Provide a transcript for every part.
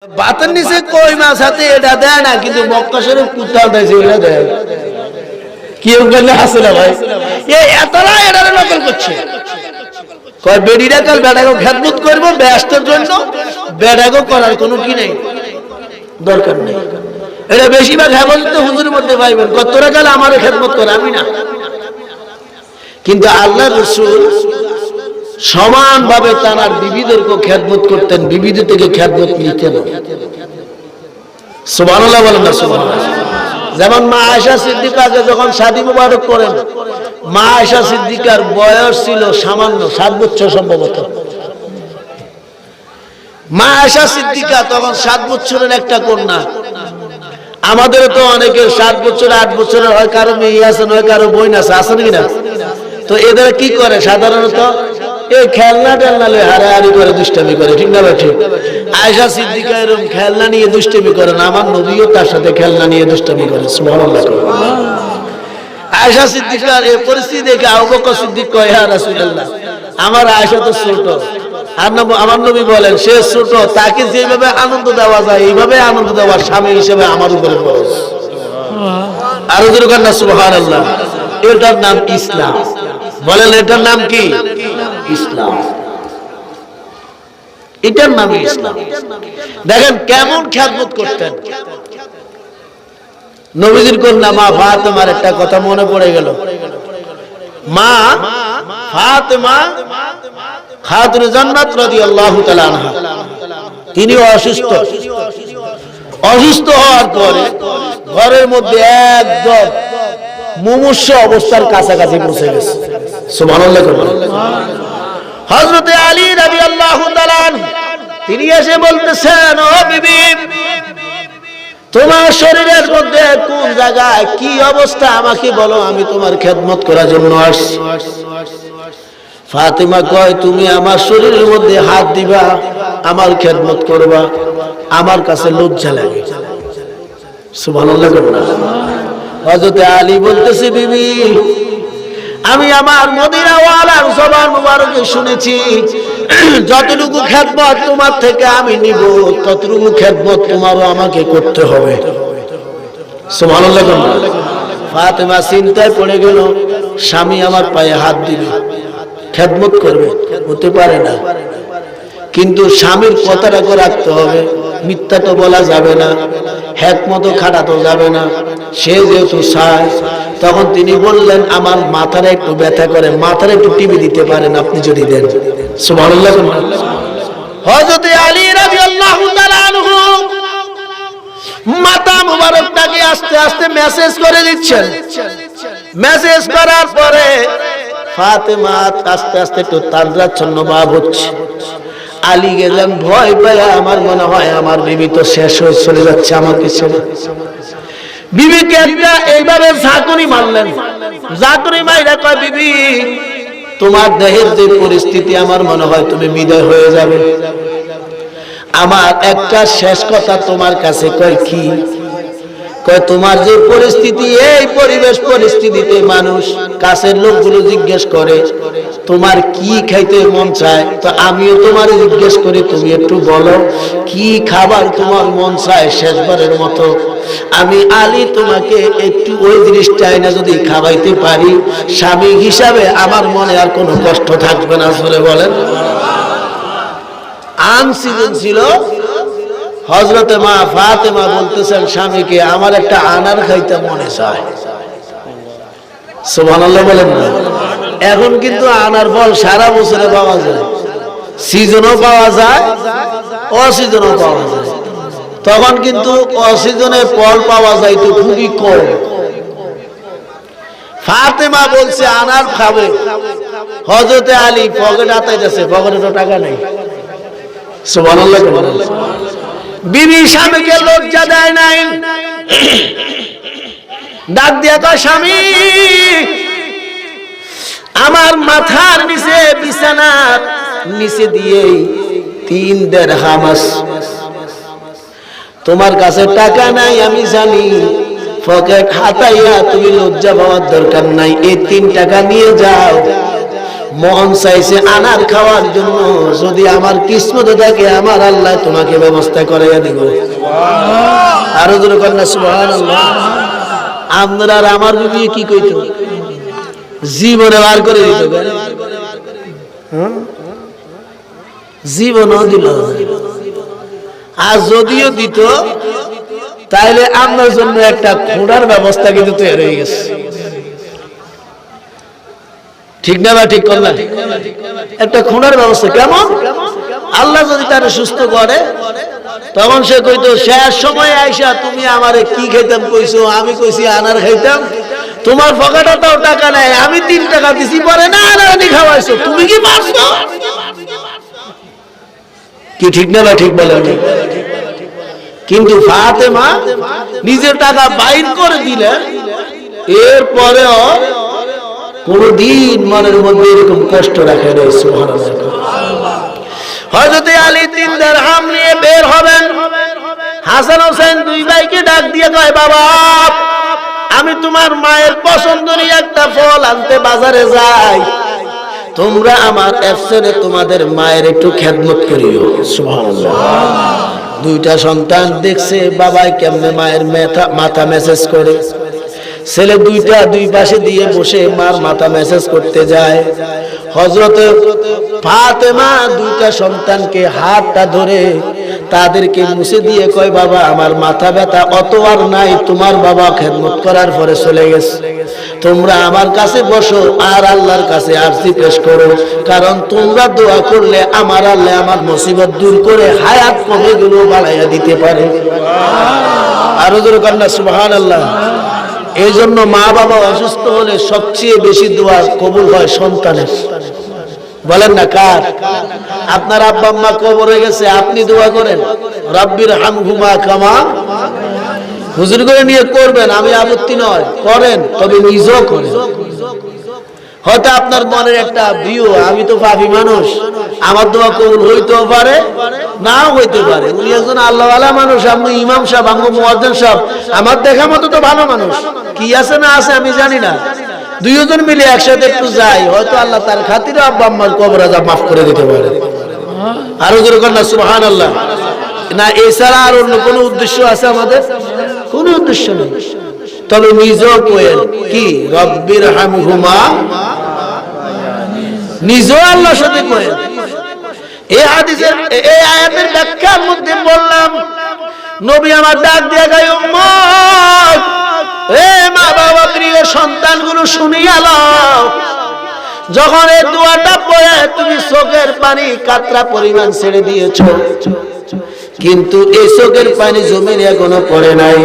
বাতের নিচে কই মাছ হাতে এটা দেয় না, কিন্তু মক্কা শরীফ কুত্তা উঠাইছে ওটা দেয়। কেউ গেলে আসে না ভাই, এতটা এটা নকল করছে। কয় বেডিরা কাল বেড়াগো খেদমত করবো ব্যস্তের জন্য, বেড়াগো করার কোনো কি নেই, দরকার নেই। এটা বেশিরভাগ হেফাজত হুজুরের মধ্যে পাইবেন, তোরা কাল আমার খেদমত করে, আমি না। কিন্তু আল্লাহ রাসূল সমানভাবে তার বিবিদেরকে খেদমত করতেন, বিবিদের থেকে খেদমত নিতেন। সুবহানাল্লাহ বলেন না সুবহানাল্লাহ। যেমন মা আয়েশা সিদ্দিকাকে যখন শাদী মুবারক করেন, মা আয়েশা সিদ্দিকার বয়স ছিল সামান্য 7 বছর সম্ভবত। মা আয়েশা সিদ্দিকা তখন 7 বছরের একটা কন্যা। আমাদের তো অনেকে 7 বছর 8 বছরের হয়, কারো মেয়ে আছে, নয় কারো বোন আছে, আছেন কিনা? তো এদের কি করে সাধারণত এই খেলনা টেলনা লয়ে হারাহারি করে, দুষ্টামি করে, ঠিক না? ঠিক। আয়েশা সিদ্দিকা এরকম খেলনা নিয়ে দুষ্টামি করে না, আমার নবীও তার সাথে খেলনা নিয়ে দুষ্টামি করে। সুবহানাল্লাহ। আয়েশা সিদ্দিকার এই পরিস্থিতি দেখে আবু বকর সিদ্দিক কয়, ইয়া রাসূলুল্লাহ, আমার আয়েশা তো ছোট, আর আমার নবী বলেন সে ছোট, তাকে যেভাবে আনন্দ দেওয়া যায় এইভাবে আনন্দ দেওয়ার স্বামী হিসেবে আমার উপরে ফরজ। আর হুজুর কন্যা সুবহানাল্লাহ। এটার নাম ইসলাম। বলেন এটার নাম কি? ইসলাম। এটার নাম ইসলাম। দেখেন কেমন খেদমত করতেন নবীজির কন্যা মা ফাতেমার। একটা কথা মনে পড়ে গেল, মা ফাতেমা খাতুনে জান্নাত রাদিয়াল্লাহু তাআলা আনহা, তিনি অসুস্থ হওয়ার পরে ঘরের মধ্যে একদম মুমূর্ষ অবস্থার কাছাকাছি পৌঁছে গেছে। সুবহানাল্লাহ। হযরত আলী রাদিয়াল্লাহু তাআলা আনহু তিনি এসে বলতেছেন, ও বিবি, তোমার শরীরের মধ্যে কোন জায়গায় কি অবস্থা আমাকে বলো, আমি তোমার খেদমত করার জন্য আসছি। ফাতেমা কয়, তুমি আমার শরীরের মধ্যে হাত দিবা, আমার খেদমত করবা, আমার কাছে লজ্জা লাগে। সুবহানাল্লাহ। হযরত আলী বলতেছে, বিবি, আমি আমার মদিনাওয়ালার জবান মুবারকে শুনেছি, যতটুকু খেদমত তোমার থেকে আমি নিব ততটুকু খেদমত তোমারও আমাকে করতে হবে। সুবহানাল্লাহ। ফাতেমা চিন্তায় পড়ে গেল, স্বামী আমার পায়ে হাত দিবে, খেদমত করবে, হতে পারে না। কিন্তু স্বামীর কথাটা রাখতে হবে, মিথ্যা তো বলা যাবে না, হিকমতও খাটাতে যাবে না। সে যেহেতু চায়, তখন তিনি বললেন, আমার মাথাটা একটু ব্যথা করে, মাথাটা একটু টিপে দিতে পারেন আপনি যদি দেন। সুবহানাল্লাহ। হযরত আলী রাদিয়াল্লাহু তাআলা আনহু মাথা মুবারকটাকে আস্তে আস্তে মেসেজ করে দিচ্ছেন। মেসেজ করার পরে ফাতেমা আস্তে আস্তে একটু তান্দ্রাচ্ছন্ন ভাব হচ্ছে। আলী গেলেন ভয় পেয়ে, আমার মনে হয় আমার বিবি তো শেষ হয়ে চলে যাচ্ছে আমাকে ছেড়ে। বিবিকে একটা এইভাবে ঝাঁকুনি মারলেন। ঝাঁকুনি মাইরা কয়, বিবি, তোমার দেহের যে পরিস্থিতি আমার মনে হয় তুমি বিদায় হয়ে যাবে। আমার একটা শেষ কথা তোমার কাছে। কয় কি? কয় তোমার যে পরিস্থিতি, এই পরিবেশ পরিস্থিতিতে মানুষ কাছের লোকগুলো জিজ্ঞেস করে তোমার কি খাইতে মন চায়, তো আমিও তোমার জিজ্ঞেস করি তুমি একটু বলো কি খাবার তোমার মন চায় শেষবারের মতো। আমি আলী তোমাকে একটু ওই জিনিসটাই না যদি খাওয়াইতে পারি, স্বামী হিসাবে আমার মনে আর কোনো কষ্ট থাকবে না। বলে বলেন, আনসিজন ছিল। হযরতে মা ফাতেমা বলতেছেন স্বামীকে, আমার একটা আনার খাইতে মনে চায়। সুবহানাল্লাহ বলেন না। এখন কিন্তু আনার ফল সারা বছরে পাওয়া যায়, সিজনও পাওয়া যায়, অসিজনও পাওয়া যায়। তখন কিন্তু অসিজনে ফল পাওয়া যায় তো খুবই কম। ফাতেমা বলছে আনার খাবে। হযরতে আলী পকেটে আতাইতেছে, পকেটে তো টাকা নেই। সুবহানাল্লাহ। বিবি স্বামীকে লজ্জা দেয় নাই, ডাক দিয়া কয়, স্বামী, আমার মাথার নিচে বিছানার নিচে দিয়ে 3 দিরহাম আছে। তোমার কাছে টাকা নাই আমি জানি, পকেট হাতাইয়া তুমি লজ্জা পাওয়ার দরকার নাই, এই 3 টাকা নিয়ে যাও, মন চাইছে আনার খাওয়ার জন্য, যদি আমার কিসমতে থাকে আমার আল্লাহ তোমাকে ব্যবস্থা করে দিব। আরো জোরে কন্যা সুবহানাল্লাহ। আপনারা আর আমার বিবি কি কইতো, জীবনে বার করে দিত, জীবনও দিল। আর যদিও দিত তাইলে আপনার জন্য একটা খোঁড়ার ব্যবস্থা কিন্তু তৈরি হয়ে গেছে। ঠিক না বা ঠিক করলেন? একটা খোঁড়ার ব্যবস্থা। কেমন? আল্লাহ যদি তার সুস্থ করে তখন সে কইতো শেষ সময় আইসা তুমি আমারে কি খাইতাম কইছো, আমি কইছি আনার খাইতাম, তোমার পকেটে তো টাকা নাই, আমি 3 টাকা দিছি, পরে না আনানি খাওয়াইছো, তুমি কি পারছো? কি ঠিক না বা ঠিক বলেন? কিন্তু ফাতেমা নিজের টাকা বাইর করে দিলেন, এরপরেও কোনদিন মনের মধ্যে এরকম কষ্ট রাখে নাই। সুবহানাল্লাহ। হযরত আলী 3 দিরহাম নিয়ে বের হবেন, হাসান হোসেন 2 ভাইকে ডাক দিয়ে কয় বাবা আমি তোমার মায়ের পছন্দের একটা ফল আনতে বাজারে যাই, তোমরা আমার অ্যাবসেন্টে তোমাদের মায়ের একটু খেদমত করিও। সুবহানাল্লাহ। 2টা সন্তান দেখছে বাবাই কেমনে মায়ের মাথা মেসেজ করে, ছেলে 2টা 2 পাশে দিয়ে বসে মার মাথা মেসেজ করতে যায়। হযরত ফাতেমা 2টা সন্তানকে হাতটা ধরে তাদেরকে মুছে দিয়ে কয় বাবা আমার মাথা ব্যথা অত আর নাই, তোমার বাবা খেদমত করার পরে চলে গেছে, তোমরা আমার কাছে বসো আর আল্লাহর কাছে আরজি পেশ করো, কারণ তোমরা দোয়া করলে আমার আল্লাহ আমার মুসিবত দূর করে হায়াত কমে গুলো বাড়াইয়া দিতে পারে। আরো জোরে কন্যা সুবহানাল্লাহ। এই জন্য মা বাবা অসুস্থ হলে সবচেয়ে বেশি দোয়া কবুল হয় সন্তানের। বলেন না কার? আপনার আব্বা আম্মা কবরে গেছে, আপনি দোয়া করেন রব্বির হামহুমা কামা, হুজুর করে নিয়ে করবেন, আমি আপত্তি নয়, করেন, তবে নিজেও করেন। হয়তো আপনার মনের একটা ভিউ আমি তো পাপী মানুষ, আমার দোয়া কবুল হইতেও পারে নাও হইতে পারে, উনি একজন আল্লাহওয়ালা মানুষ, আমি ইমাম সাহেব, আমি মুয়াজ্জিন সাহেব, আমার দেখা মতো তো ভালো মানুষ, কি আছে না আছে আমি জানি না, 2 জন মিলে একসাথে একটু যাই, হয়তো আল্লাহ তার খাতিরে আব্বা আম্মার কবর আযাব মাফ করে দিতে পারে। আরো জোরে কন্যা সুবহানাল্লাহ। না এছাড়া আর অন্য কোনো উদ্দেশ্য আছে আমাদের? কোনো উদ্দেশ্য নেই। তবে নিজেও কোয়েন কি রব্বির হামহুমা, নিজেও আল্লাহর সাথে কোয়েন। এই হাদিসের এই আয়াতের ব্যাখ্যার মধ্যে বললাম নবী আমার ডাক দিয়ে গায় উম্মত, এ মা বাবা প্রিয় সন্তানগুলো শুনিয়া লও, যখন এই দোয়াটা পড়ে তুমি চোখের পানি কাতরা পরিমাণ ছেড়ে দিয়েছো, কিন্তু এই চোখের পানি জমিনে এখনো পড়ে নাই,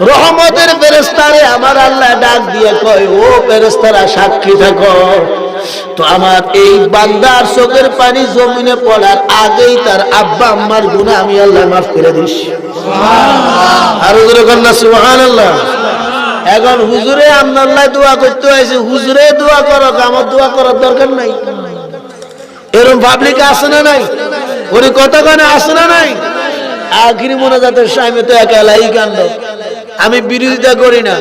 রহমতের ফেরেশতারে আমার আল্লাহ ডাক দিয়ে কয় ও ফেরেশতারা সাক্ষী থাকো, তো আমার এই বান্দার চোখের পানি জমিনে পড়ার আগেই তার আব্বা আম্মার গুনাহ আমি আল্লাহ মাফ করে দিছি। সুবহানাল্লাহ। আর জোরে কন্না সুবহানাল্লাহ। এখন হুজুরে আল্লাহ দোয়া করতে হয়েছে, হুজুরে দোয়া করো, আমার দোয়া করার দরকার নাই, এরকম পাবলিক আছে না নাই? ওই কথা কানে আছে না নাই? আখিরি মোনাজাতের টাইমে তো একালাই কান্দ, আমি বিরোধিতা করি না,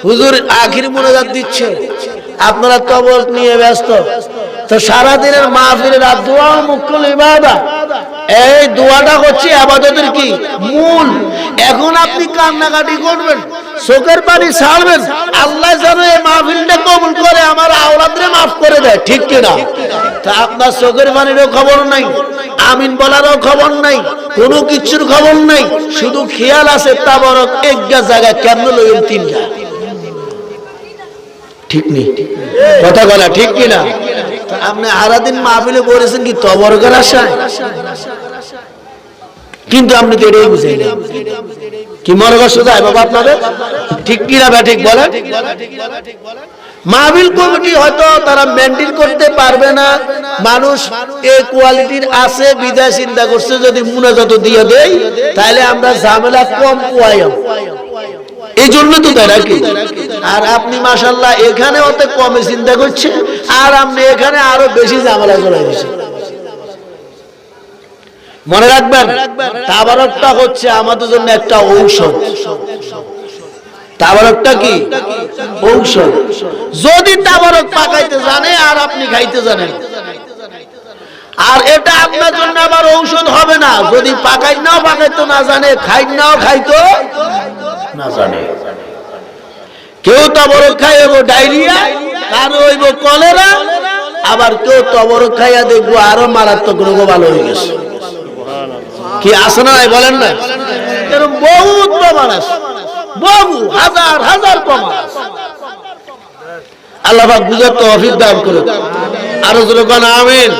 হুজুর আখিরি মোনাজাত দিচ্ছে, আপনারা কবর নিয়ে ব্যস্ত, তো সারাদিনের মাহফিলের দোয়া মুখ্য ইবাদত, এই দোয়াটা হচ্ছে ইবাদতের কি মূল। এখন আপনি কান্নাকাটি করবেন, চোখের পানি ছাড়বেন, আল্লাহ যেন এই মাহফিলটা কবুল করে আমার আওলাদরে মাফ করে দেয়, ঠিক কিনা? তা আপনার চোখের পানিরও খবর নাই, আমিন বলারও খবর নাই, কোনো কিছুর খবর নাই, শুধু খেয়াল আছে তাবারক একটা জায়গায় কেমন লইন 3টা, ঠিক নেই কথা বলা, ঠিক কিনা? আপনি সারাদিন মাহফিলে পড়েছেন কি তবরকের আশায়, কিন্তু আপনি তো এটাই বুঝেন কি মরগা সোজায় বাবা আপনাদের, ঠিক কিনা বা ঠিক বলেন? মাহফিল কমিটি হয়তো তারা মেইনটেইন করতে পারবে না, মানুষ এই কোয়ালিটির আছে বিদায় চিন্তা করছে যদি মুনাজাত দিয়ে দেই তাহলে আমরা ঝামেলা কম পোয়াইম, এই জন্য তো তাই নাকি। আর আপনি মাশাআল্লাহ এখানে অত কমে চিন্তা করছে, আর আপনি এখানে আরো বেশি ঝামেলা চলে গেছে। মনে রাখবেন তাবারকটা হচ্ছে আমাদের জন্য একটা ঔষধ, তাবারকটা কি? ঔষধ। যদি তাবারক পাকাইতে জানে আর আপনি খাইতে জানেন, আর এটা আপনার জন্য আবার ঔষধ হবে না যদি পাকাইতে না জানে, খাইতো না জানে। কেউ তাবারক খাই হইব ডায়রিয়া, কারো হইব কলেরা, আবার কেউ তাবারক খাইয়া দেখবো আরো মারাত্মক রোগ ভালো হয়ে গেছে। কি আছে না বলেন না? এরকম বহুত প্রমাণ আছে, বহু হাজার হাজার প্রমাণ আছে। আল্লাহ পাক বুঝার তৌফিক দান করুন। আরো জোরে কোন আমিন।